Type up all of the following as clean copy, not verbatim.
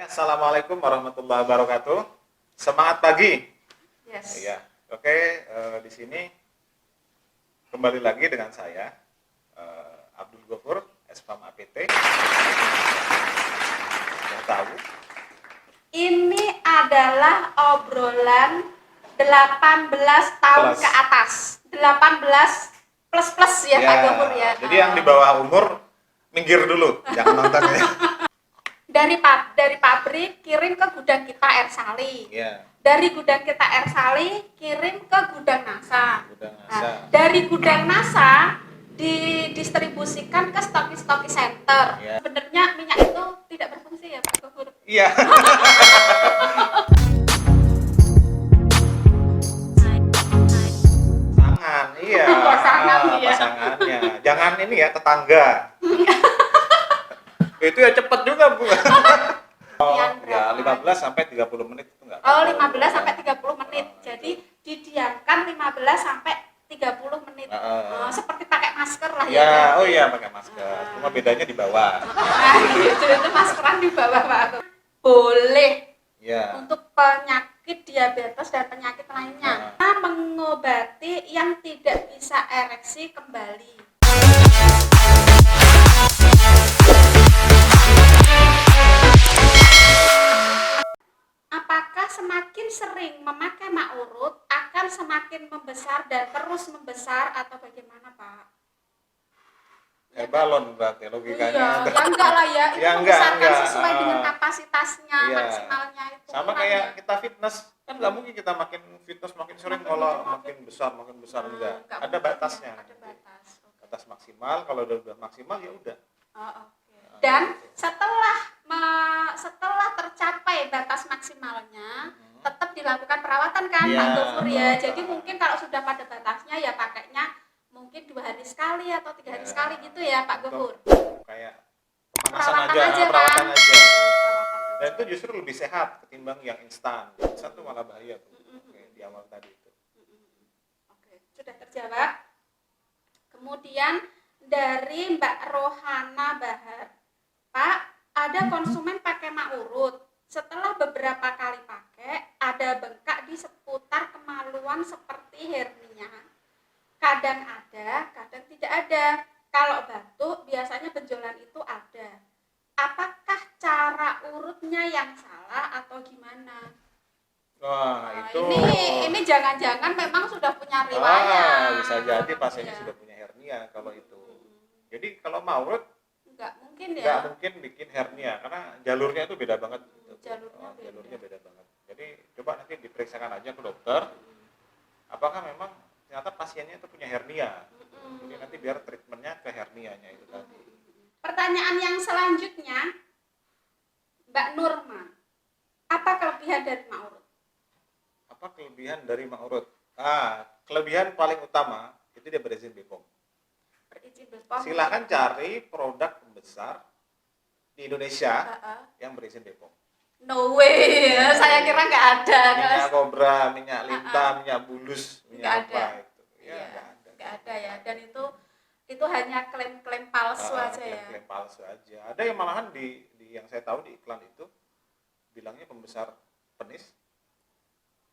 Assalamualaikum warahmatullahi wabarakatuh. Semangat pagi. Yes. Iya. Oke, di sini kembali lagi dengan saya Abdul Ghafur, SPAM APT. Yang tahu? Ini adalah obrolan 18 tahun Plus. ke atas. 18 plus ya, Pak Ghafur ya. Jadi yang di bawah umur minggir dulu, jangan nontonnya. Dari pabrik kirim ke gudang kita Air Sali. Iya. Dari gudang kita Air Sali kirim ke gudang NASA. Gudang Nah, NASA. dari gudang NASA didistribusikan ke stokis-stokis center. Iya. Sebenarnya minyak itu tidak berfungsi ya, Pak Ghafur. Iya. Pasangan, iya. Pasangan, iya. Pasangannya. Jangan ini ya, tetangga. Itu ya cepet juga, Bu. Ya 15 sampai 30 menit itu enggak. Oh, 15 sampai 30 menit. Jadi didiamkan 15 sampai 30 menit. Seperti pakai masker lah ya. Ya, oh iya pakai masker. Cuma bedanya di bawah. Itu maskeran di bawah, Pak. Boleh. Ya. Untuk penyakit diabetes dan penyakit lainnya. Kita mengobati yang tidak bisa ereksi kembali. Apakah semakin sering memakai mak urut akan semakin membesar dan terus membesar atau bagaimana, Pak? Kayak balon berarti logikanya. Iya, ya enggak lah ya. Itu Ya, membesarkan enggak. sesuai dengan kapasitasnya, Iya. maksimalnya itu. Sama kayak kita fitness, kan nggak mungkin kita makin fitness makin sering kalau makin besar enggak. Ada batasnya. Ada batas. Batas maksimal, kalau udah maksimal ya udah. Oh, oke. Dan setelah tercapai batas maksimalnya, tetap dilakukan perawatan kan, Iya, Pak Ghafur ya. perawatan. Jadi mungkin kalau sudah pada batasnya ya pakainya mungkin 2 hari sekali atau 3 hari Iya. sekali gitu ya, Pak Ghafur. Kayak pemanasan Perawatan aja, aja, perawatan kan? aja. Perawatan aja. Dan itu justru lebih sehat ketimbang yang instan. Instan tuh malah bahaya tuh. Kayak di awal tadi itu. Oke, sudah terjawab. Kemudian dari Mbak Rohana Bahar, Pak, ada konsumen pakai mak urut. Setelah beberapa kali pakai, ada bengkak di seputar kemaluan seperti hernia. Kadang ada, kadang tidak ada. Kalau batuk, biasanya benjolan itu ada. Apakah cara urutnya yang salah atau gimana? Wah, Nah, itu ini jangan-jangan memang sudah punya riwayat. bisa jadi pasiennya Ya. sudah punya hernia kalau itu. Jadi kalau maurut Enggak mungkin ya. nggak mungkin bikin hernia karena jalurnya itu beda banget gitu. Jalurnya beda. beda banget. Jadi coba nanti diperiksakan aja ke dokter. Apakah memang ternyata pasiennya itu punya hernia? Jadi nanti biar treatmentnya ke hernianya itu tadi. Pertanyaan yang selanjutnya, Mbak Nurma, apa kelebihan dari mak urut? Apa kelebihan dari maurut? Kelebihan paling utama itu dia berizin BPOM. Berizin BPOM. Silakan cari produk pembesar di Indonesia yang berizin BPOM. No way, saya kira nggak ada. Minyak kobra, minyak lintah, minyak bulus, minyak Nggak ada. apa itu? Ya, Nggak ada ya. Dan itu hanya klaim-klaim palsu aja ya. Klaim palsu aja. Ada yang malahan di yang saya tahu di iklan itu bilangnya pembesar penis.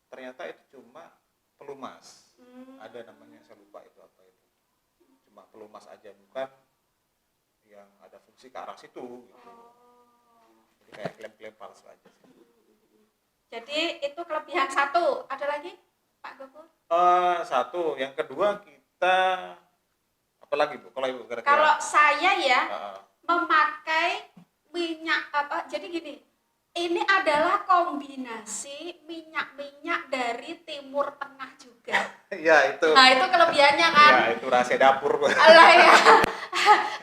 Ternyata itu cuma pelumas. Ada namanya, saya lupa itu apa itu. Cuma pelumas aja, bukan yang ada fungsi ke arah situ gitu. Jadi kayak klaim-klaim palsu aja sih. Jadi itu kelebihan satu. Ada lagi, Pak Ghafur? Satu, yang kedua kita apa lagi Bu? Kalau Ibu kira-kira? Kalau saya ya Heeh. memakai minyak apa? Jadi gini, ini adalah kombinasi minyak-minyak dari Timur Tengah juga. Ya itu. Nah itu kelebihannya kan? Ya itu rahasia dapur. Alah ya,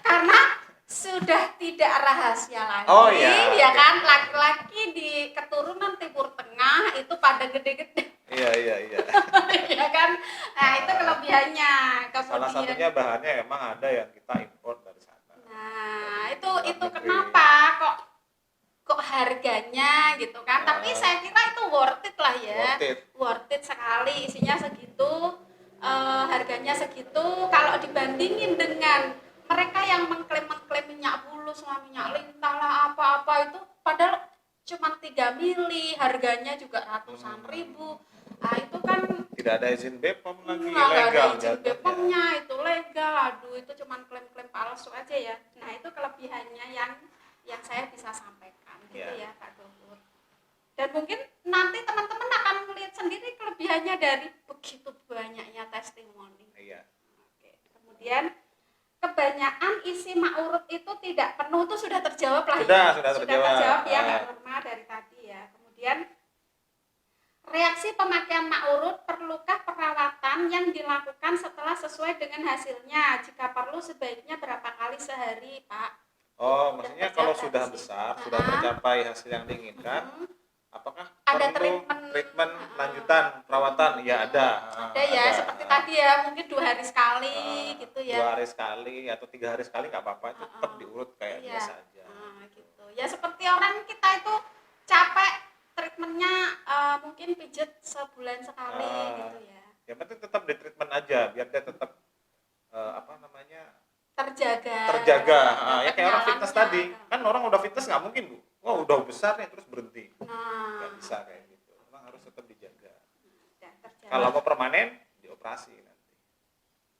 karena sudah tidak rahasia lagi, Oh, iya. ya kan? Laki-laki di keturunan Timur Tengah itu pada gede-gede. Iya. Ya kan? Nah itu kelebihannya. Salah satunya bahannya emang ada yang kita impor dari sana. Nah itu Negeri. kenapa kok harganya gitu kan? Tapi saya kira itu worth it lah ya. Worth it sekali, isinya segitu, harganya segitu. Kalau dibandingin dengan mereka yang mengklaim minyak bulus lah, minyak lintah lah, apa-apa itu, padahal cuma 3 mili, harganya juga ratusan ribu. Nah, itu kan tidak ada izin BPOM lagi, nggak ada ilegal izin jatuhnya. BPOM-nya, itu legal. Aduh, itu cuma klaim-klaim palsu aja ya. Nah, itu kelebihannya yang saya bisa sampaikan gitu ya Pak Gofur. Dan mungkin nanti teman-teman akan melihat sendiri kelebihannya dari begitu banyaknya testimoni. Iya. Oke. Kemudian kebanyakan isi mak urut itu tidak penuh, itu sudah terjawab lah Sudah terjawab ya Kak Nurma dari tadi ya. Kemudian reaksi pemakaian mak urut, perlukah perawatan yang dilakukan setelah sesuai dengan hasilnya? Jika perlu sebaiknya berapa kali sehari, Pak? Oh, maksudnya kalau sudah besar, sudah tercapai hasil yang diinginkan, apakah ada perlu treatment lanjutan perawatan? Ya ada. Ada ya, seperti tadi ya, mungkin 2 hari sekali gitu ya. 2 hari sekali atau 3 hari sekali nggak apa-apa, tetap diurut kayak biasa aja. Gitu. Ya seperti orang kita itu capek treatmentnya mungkin pijet sebulan sekali gitu ya. Yang penting tetap di treatment aja, biar dia tetap terjaga. Ya kayak orang fitness tadi, kan orang udah fitness nggak mungkin Bu, wah udah besar nih terus berhenti, nggak bisa kayak gitu. Memang harus tetap dijaga. Kalau mau permanen dioperasi nanti.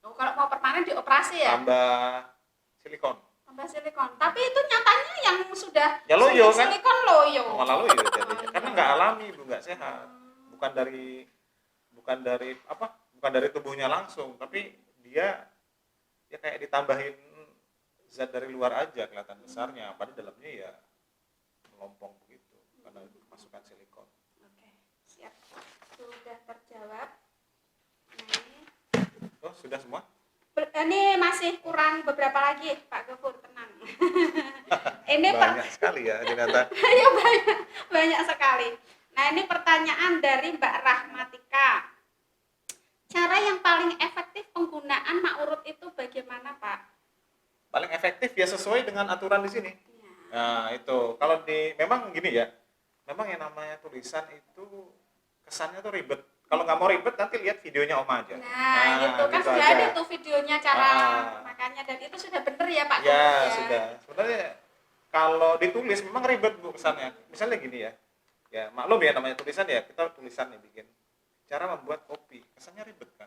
Kalau mau permanen dioperasi ya? Tambah silikon. Tapi itu nyatanya yang sudah ya loyo kan? Silikon loyo. Malah loyo jadinya. Karena nggak alami Bu, nggak sehat. Bukan dari tubuhnya langsung, tapi dia kayak ditambahin zat dari luar aja kelihatan besarnya, padahal dalamnya ya melompong begitu karena masukkan silikon. Oke, siap. Sudah terjawab. Oh, sudah semua? Ini masih kurang beberapa lagi, Pak Gofur, tenang. Ini banyak sekali ya ternyata. Ya banyak sekali. Nah, ini pertanyaan dari Mbak Rahmatika. Cara yang paling efektif penggunaan mak urut itu bagaimana, Pak? Paling efektif ya sesuai dengan aturan di sini. Ya. Nah, itu kalau memang gini ya. Memang yang namanya tulisan itu kesannya tuh ribet. Kalau nggak mau ribet nanti lihat videonya Oma aja. Nah gitu kan gitu sudah ada tuh videonya cara makannya, dan itu sudah bener ya Pak? Ya, sudah. Sebenarnya kalau ditulis memang ribet Bu kesannya. Misalnya gini ya. Ya maklum ya namanya tulisan ya, kita tulisan nih bikin. Cara membuat kopi, kesannya ribet kan.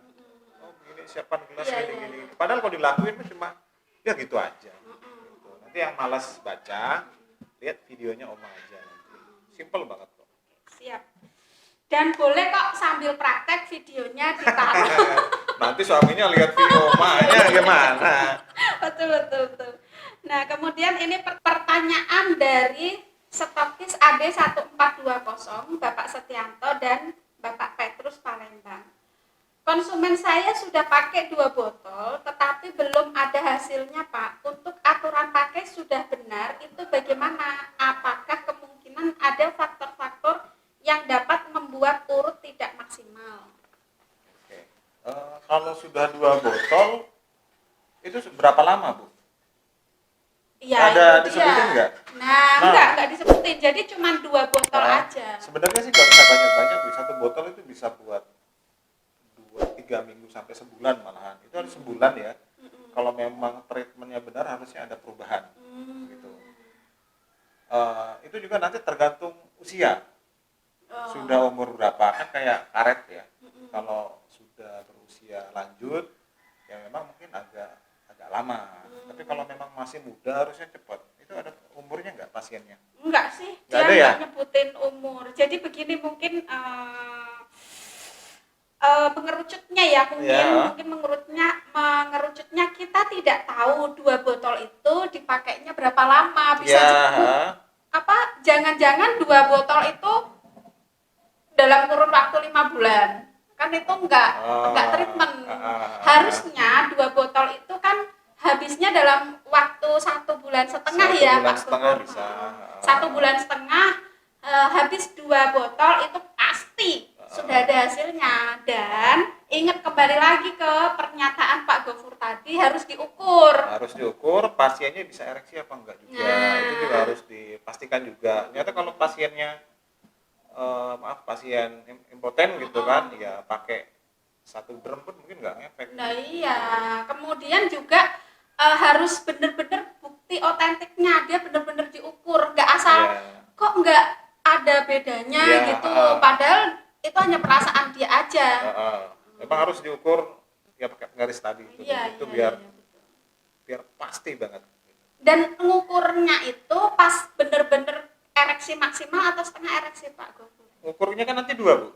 Oh gini, siapkan gelas gini. Padahal kalau dilakuin cuma ya gitu aja. Gitu. Nanti yang malas baca, lihat videonya Oma aja nanti. Simple banget kok. Siap. Dan boleh kok sambil praktek videonya ditaruh. Nanti suaminya lihat video Omanya gimana? Betul. Nah, kemudian ini pertanyaan dari stokis AD1420, Bapak Setianto dan Bapak Petrus Palembang. Konsumen saya sudah pakai 2 botol, tetapi belum ada hasilnya, Pak. Untuk aturan pakai sudah benar, itu bagaimana? Apakah kemungkinan ada faktor-faktor yang dapat membuat urut tidak maksimal? Oke. Kalau sudah 2 botol, itu berapa lama, Bu? Ya, ada disebutin nggak? Nah, enggak disebutin. Jadi cuma 2 botol aja. Sebenarnya sih nggak usah banyak-banyak, Bu. 1 botol itu bisa buat 2-3 minggu sampai sebulan malahan. Itu harus sebulan ya. Kalau memang treatmentnya benar harusnya ada perubahan. Gitu. Itu juga nanti tergantung usia. Sudah umur berapa, kan kayak karet ya. Kalau sudah berusia lanjut, ya memang mungkin agak lama. Tapi kalau memang masih muda harusnya cepat. Itu ada umurnya nggak pasiennya? Enggak sih, dia nggak nyebutin umur. Jadi begini mungkin mengerucutnya ya, mungkin mengerucutnya kita tidak tahu 2 botol itu dipakainya berapa lama. Bisa jangan-jangan 2 botol itu dalam kurun waktu 5 bulan. Kan itu enggak treatment. Harusnya 2 botol itu kan habisnya dalam waktu 1,5 bulan ya Pak. 1,5 bulan bisa. 1,5 bulan habis 2 botol itu pasti sudah ada hasilnya. Dan ingat kembali lagi ke pernyataan Pak Gofur tadi, harus diukur. Pasiennya bisa ereksi apa enggak juga. Itu juga harus dipastikan juga. Ternyata kalau pasiennya pasien impoten gitu kan, ya pakai 1 drum pun mungkin nggak ngefek. Nah iya, kemudian juga harus benar-benar bukti otentiknya, dia benar-benar diukur, nggak asal kok nggak ada bedanya Ya, gitu. Padahal itu hanya perasaan dia aja. Memang harus diukur ya pakai garis tadi itu. Iya, Itu iya, biar iya. biar pasti banget. Dan ngukurnya itu pas bener-bener ereksi maksimal atau setengah ereksi Pak Gofur? Ukurnya kan nanti dua, Bu.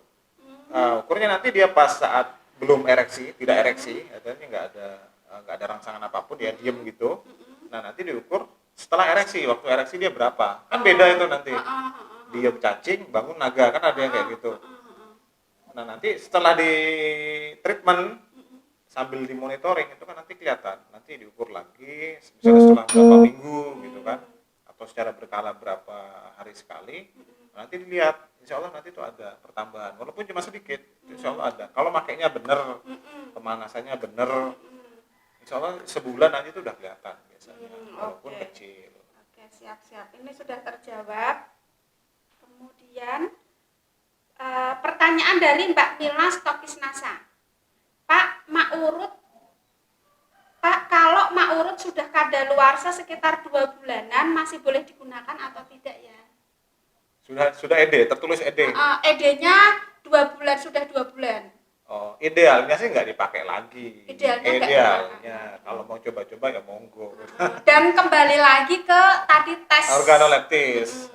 Ukurnya nanti dia pas saat belum ereksi, tidak ereksi, artinya nggak ada rangsangan apapun, dia diem gitu. Nah nanti diukur setelah ereksi, waktu ereksi dia berapa? Kan beda itu nanti. Dia cacing, bangun naga, kan ada yang kayak gitu. Nah nanti setelah di treatment sambil dimonitoring itu kan nanti kelihatan, nanti diukur lagi, misalnya setelah berapa minggu gitu kan, atau secara berkala berapa hari sekali, nanti dilihat, insya Allah nanti itu ada pertambahan, walaupun cuma sedikit, insya Allah ada. Kalau makainya bener, pemanasannya bener, insya Allah sebulan nanti itu udah kelihatan biasanya, walaupun kecil. Oke, siap-siap. Ini sudah terjawab. Kemudian pertanyaan dari Mbak Mila Stokisnasa. Pak, mak urut, Pak, kalau mak urut sudah kadaluarsa sekitar 2 bulanan masih boleh digunakan atau tidak ya? Sudah ED, tertulis ED. ED-nya 2 bulan, sudah 2 bulan. Oh, idealnya sih nggak dipakai lagi. Idealnya kalau mau coba-coba ya monggo. Dan kembali lagi ke tadi tes Organoleptis.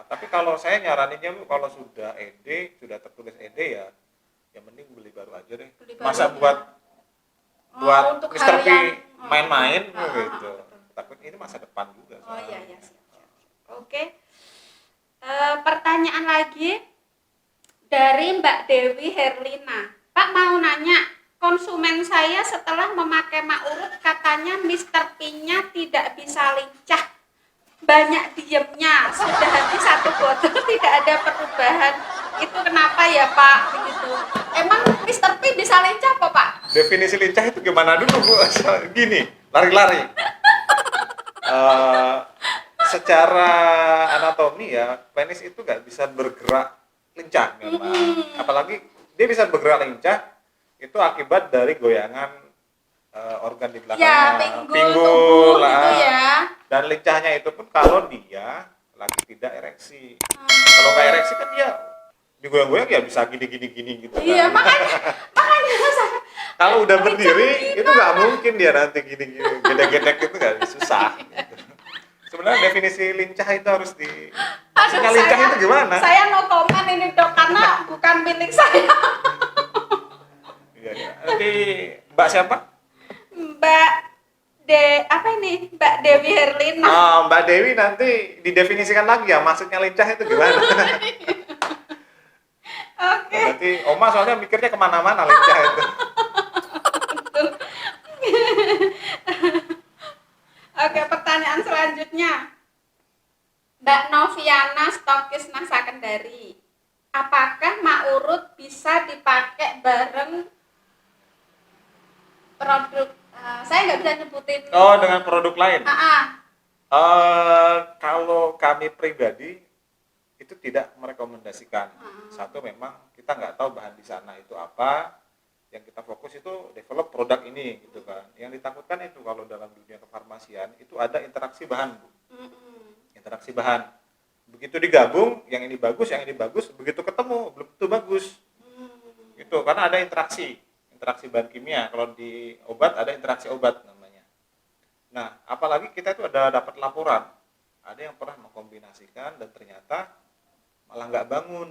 Tapi kalau saya nyaraninnya Bu, kalau sudah ED, sudah tertulis ED ya mending beli baru aja deh. Masa buat untuk Mr. P yang main-main gitu. Takut ini masa depan juga. Oh iya, siap. Oke. Pertanyaan lagi dari Mbak Dewi Herlina. Pak mau nanya, konsumen saya setelah memakai mak urut katanya Mr. P-nya tidak bisa lincah, banyak diemnya, sudah habis 1 botol tidak ada perubahan. Itu kenapa ya Pak? Begitu. Emang Mr. P bisa lincah apa Pak? Definisi lincah itu gimana dulu Bu? Gini, lari-lari. Secara anatomi ya, penis itu nggak bisa bergerak lincah memang. Apalagi dia bisa bergerak lincah itu akibat dari goyangan organ di belakangnya, Ya, pinggul lah. gitu ya. Dan lincahnya itu pun kalau dia lagi tidak ereksi. Kalau nggak ereksi kan dia digoyang-goyang ya bisa gini gitu. Iya, kan. makanya saya Kalau udah berdiri itu nggak mungkin dia nanti gini gedek-gedek itu nggak susah. Gitu. Sebenarnya definisi lincah itu harus maksudnya lincah itu gimana? Saya no comment ini Dok, karena bukan milik saya. Iya. Nanti Mbak siapa? Mbak Dewi Herlina. Mbak Dewi nanti didefinisikan lagi ya, maksudnya lincah itu gimana? Oke. Nanti Oma soalnya mikirnya kemana-mana lincah itu. Oke, pertanyaan selanjutnya. Mbak Noviana Stokisnasa Kendari. Apakah mak urut bisa dipakai bareng produk? Saya nggak bisa nyebutin. Dengan produk lain. Kalau kami pribadi itu tidak merekomendasikan. Satu, memang kita nggak tahu bahan di sana itu apa. Yang kita fokus itu develop produk ini gitu kan. Yang ditakutkan itu kalau dalam dunia kefarmasian itu ada interaksi bahan, Bu. Interaksi bahan. Begitu digabung, yang ini bagus, begitu ketemu belum tentu bagus. Gitu, karena ada interaksi bahan kimia. Kalau di obat ada interaksi obat namanya. Nah, apalagi kita itu ada dapat laporan. Ada yang pernah mengkombinasikan dan ternyata malah nggak bangun.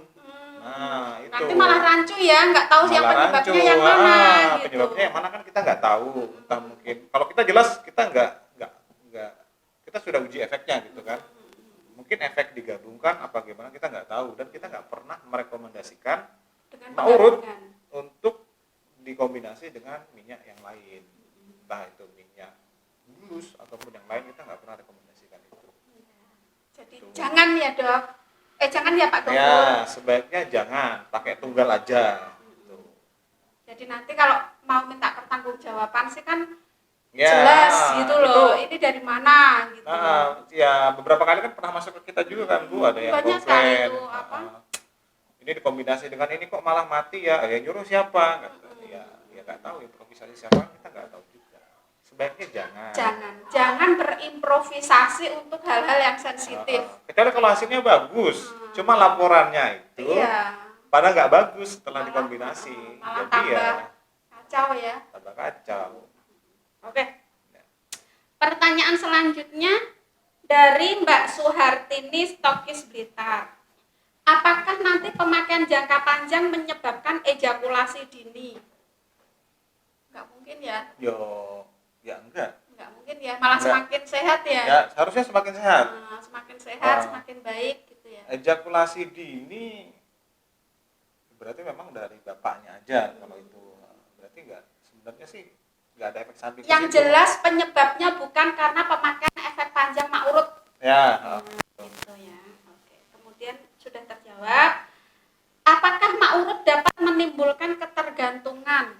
Nah, itu. Nanti malah rancu ya, nggak tahu siapa penyebabnya yang mana. Gitu. Penyebabnya yang mana kan kita nggak tahu. Entah mungkin. Kalau kita jelas kita nggak kita sudah uji efeknya gitu kan. Mungkin efek digabungkan apa gimana kita nggak tahu, dan kita nggak pernah merekomendasikan mak urut untuk dikombinasi dengan minyak yang lain. Entah itu minyak bulus ataupun yang lain, kita nggak pernah rekomendasikan itu. Jadi jangan ya Dok. Jangan ya Pak Dokter. Ya, sebaiknya jangan, pakai tunggal aja. Gitu. Jadi nanti kalau mau minta pertanggungjawaban sih kan jelas gitu loh. Ini dari mana gitu. Ya beberapa kali kan pernah masuk ke kita juga kan Bu, ada yang komplain. Ini dikombinasi dengan ini kok malah mati ya. Ya nyuruh siapa? Ya nggak tahu improvisasi siapa, kita nggak tahu juga. sebaiknya jangan berimprovisasi untuk hal-hal yang sensitif. Kecuali kalau hasilnya bagus, cuma laporannya itu Iya, pada nggak bagus setelah Malah- dikombinasi, malah jadi ya kacau ya. tambah kacau. Oke. Pertanyaan selanjutnya dari Mbak Suhartini Stokis Blitar. Apakah nanti pemakaian jangka panjang menyebabkan ejakulasi dini? Nggak mungkin ya? Ya enggak. Nggak mungkin ya, malah Nggak. semakin sehat ya? Ya harusnya semakin sehat. Semakin sehat, Ah. semakin baik gitu ya. Ejakulasi dini berarti memang dari bapaknya aja kalau itu. Berarti enggak, sebenarnya sih enggak ada efek samping. Yang ke situ. jelas penyebabnya bukan karena pemakaian efek panjang mak urut. Ya, Gitu ya. Oke. Kemudian sudah terjawab. Apakah mak urut dapat menimbulkan ketergantungan?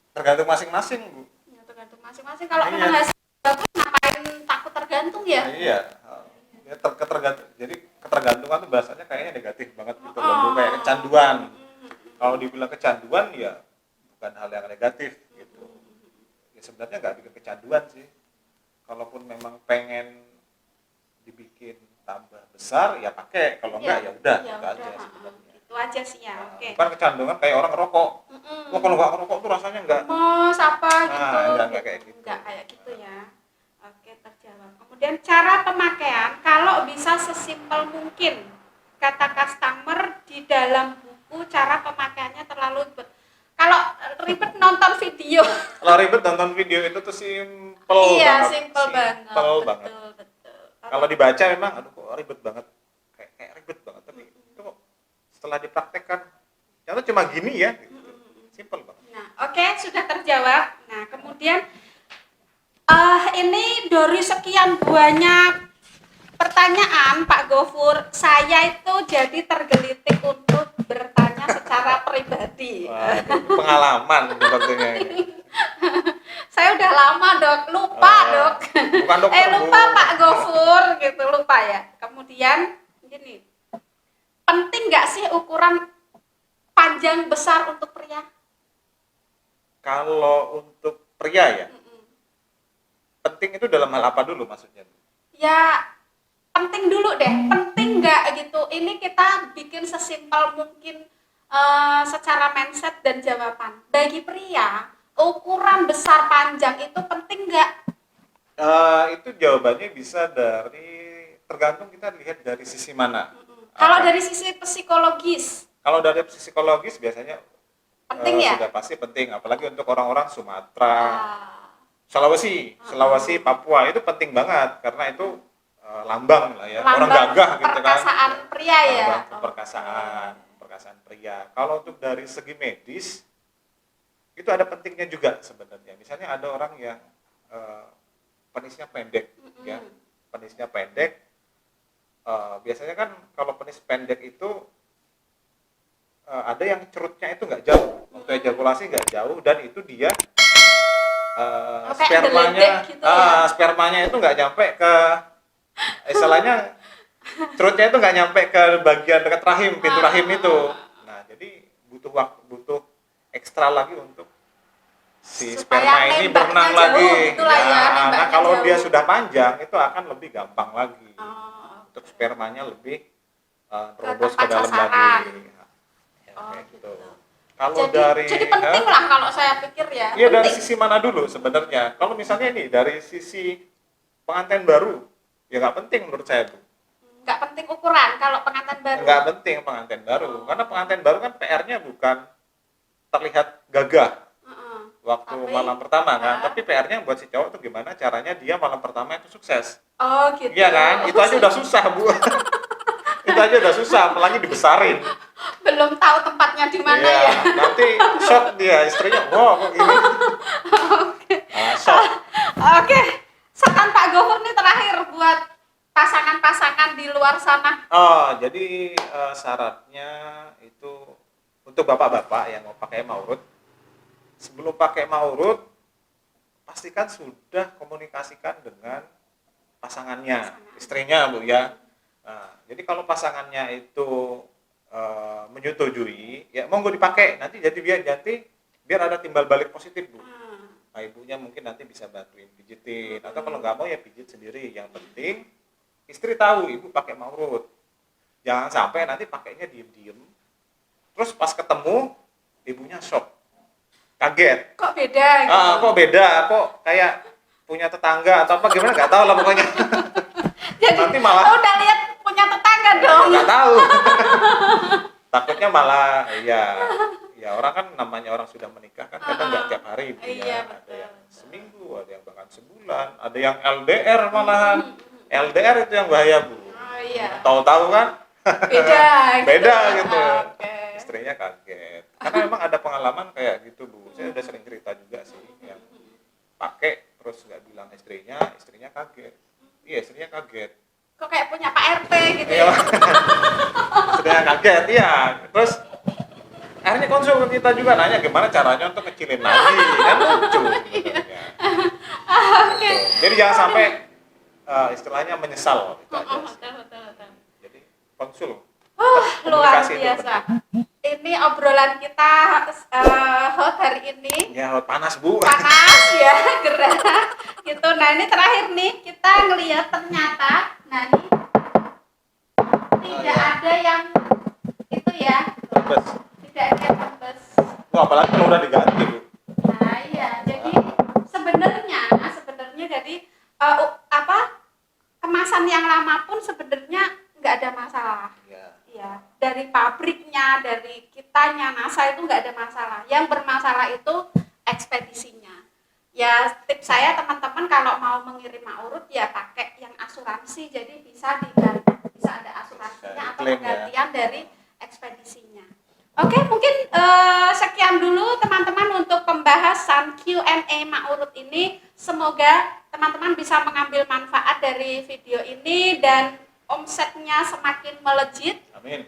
tergantung masing-masing, Bu. Ya, tergantung masing-masing. Kalau Iya. memang hasil bagus, ngapain takut tergantung ya? Nah, iya. Ya, jadi ketergantungan tuh bahasanya kayaknya negatif banget gitu loh, Bu. Kayak kecanduan. Kalau dibilang kecanduan ya bukan hal yang negatif gitu. Ya sebenarnya nggak bikin kecanduan sih. Kalaupun memang pengen dibikin tambah besar ya pakai, kalau enggak ya udah gitu aja sebenarnya. Itu aja sih ya. Nah, Oke. bukan kecanduan kayak orang ngerokok. Wah, kalau nggak ngerokok tuh rasanya nggak. Gemes apa gitu. Enggak kayak gitu. Enggak kayak gitu ya. Oke, terjawab. Kemudian cara pemakaian kalau bisa sesimpel mungkin. Kata customer di dalam buku cara pemakaiannya terlalu ribet. Kalau ribet nonton video. Kalau ribet nonton video itu tuh simple Iya, banget. simple banget. Betul. Kalau dibaca memang aduh kok ribet banget. Kayak ribet banget tapi itu kok setelah dipraktekkan ternyata cuma gini ya gitu. Simple banget. Nah, oke, sudah terjawab. Nah, kemudian ini dari sekian banyak pertanyaan Pak Gofur, saya itu jadi tergelitik untuk bertanya secara pribadi. Wah, pengalaman sepertinya ini. Saya udah lama dok, lupa dok. Bukan dokter, lupa Bu. Pak Gofur gitu, lupa ya. Kemudian gini, penting nggak sih ukuran panjang besar untuk pria? Kalau untuk pria ya, penting itu dalam hal apa dulu maksudnya? Ya penting dulu deh, penting nggak gitu. Ini kita bikin sesimpel mungkin secara mindset dan jawaban. Bagi pria, ukuran besar panjang itu penting nggak? Itu jawabannya bisa tergantung kita lihat dari sisi mana. Kalau dari sisi psikologis, Kalau dari sisi psikologis biasanya penting ya? sudah pasti penting, apalagi untuk orang-orang Sumatera, Ah, Sulawesi, Papua itu penting banget karena itu lambang lah ya, orang lambang gagah gitu kan. perkasaan pria ya. Lambang perkasaan pria. Kalau untuk dari segi medis itu ada pentingnya juga sebenarnya. Misalnya ada orang yang penisnya pendek, ya, penisnya pendek. Biasanya kan kalau penis pendek itu ada yang cerutnya itu nggak jauh, untuk ejakulasi nggak jauh, dan itu dia Kayak spermanya, geledek gitu ya? spermanya itu nggak nyampe ke, istilahnya cerutnya itu nggak nyampe ke bagian dekat rahim, pintu rahim itu. Nah, jadi butuh ekstra lagi untuk si Supaya sperma ini nembaknya berenang jauh lagi. gitulah ya, Nah, nembaknya kalau jauh. dia sudah panjang itu akan lebih gampang lagi Oh, untuk spermanya lebih terobos ke tempat dalam sasaran. lagi. Ya, Oh, kayak gitu. Kalau jadi penting lah kalau saya pikir ya. iya, dari penting. sisi mana dulu sebenarnya? Kalau misalnya ini dari sisi pengantin baru, ya nggak penting menurut saya, Bu. Nggak penting ukuran kalau pengantin baru. Nggak penting pengantin baru, karena pengantin baru kan PR-nya bukan terlihat gagah Heeh. waktu Tapi- malam pertama kan, tapi PR-nya buat si cowok tuh gimana caranya dia malam pertama itu sukses. Oh gitu. Iya kan? Itu aja udah susah, Bu. Itu aja udah susah, apalagi dibesarin. Belum tahu tempatnya di mana Iya, ya. nanti shock dia, istrinya, wow kok gini. Shock. Oke. Saran Pak Gofur nih terakhir buat pasangan-pasangan di luar sana. Oh, jadi syaratnya itu untuk bapak-bapak yang mau pakai maurut, sebelum pakai maurut, pastikan sudah komunikasikan dengan pasangannya, istrinya, Bu ya. Nah, jadi kalau pasangannya itu menyetujui, ya monggo dipakai. Nanti biar ada timbal balik positif, Bu. ibunya mungkin nanti bisa bantuin pijitin, atau kalau nggak mau ya pijit sendiri. Yang penting istri tahu ibu pakai Maurut. Jangan sampai nanti pakainya diem-diem, terus pas ketemu ibunya shock, kaget. Kok beda gitu? Kok beda, kok kayak punya tetangga atau apa gimana, nggak tahu lah pokoknya. Jadi Nanti malah udah lihat punya tetangga dong. nggak tahu. Takutnya malah ya orang kan namanya orang sudah menikah kan kadang nggak tiap hari ibunya. Iya, Ada betul. yang seminggu, ada yang bahkan sebulan, ada yang LDR malahan. LDR itu yang bahaya, Bu. Oh iya. Tahu-tahu kan Beda gitu. beda gitu. Oke. Istrinya kaget. Karena memang ada pengalaman kayak gitu, Bu. Saya udah sering cerita juga sih yang pakai terus nggak bilang istrinya kaget. Iya, istrinya kaget. Kok kayak punya Pak RT gitu Iya. ya? Sudah kaget ya. Terus akhirnya konsul ke kita juga nanya gimana caranya untuk kecilin lagi, kan lucu sebenarnya. Oke. Gitu. Jadi jangan sampai istilahnya menyesal gitu aja. Betul. Jadi konsul. Luar Komunikasi itu biasa. penting. Ini obrolan kita hot hari ini. Ya panas, Bu. Panas ya, gerah gitu. Nah ini terakhir nih kita ngelihat ternyata, nah ini tidak ada yang itu ya, Bes. tidak ada yang tembus. Wah, apalagi kalau udah diganti, Bu. Nah iya, jadi sebenarnya jadi kemasan yang lama pun sebenarnya nggak ada masalah. Ya, dari pabriknya, dari kitanya, NASA itu nggak ada masalah. Yang bermasalah itu ekspedisinya. Ya, tips saya teman-teman kalau mau mengirim Maurut ya pakai yang asuransi, jadi bisa diganti, bisa ada asuransinya atau Klaim, ya. penggantian dari ekspedisinya. Oke, mungkin sekian dulu teman-teman untuk pembahasan Q&A Maurut ini. Semoga teman-teman bisa mengambil manfaat dari video ini dan omsetnya semakin melejit. Amin.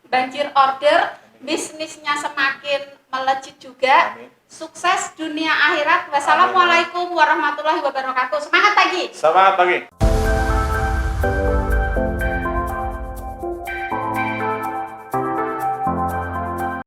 Banjir order, bisnisnya semakin melejit juga. Amin. Sukses dunia akhirat. Wassalamualaikum warahmatullahi wabarakatuh. Semangat pagi. Selamat pagi.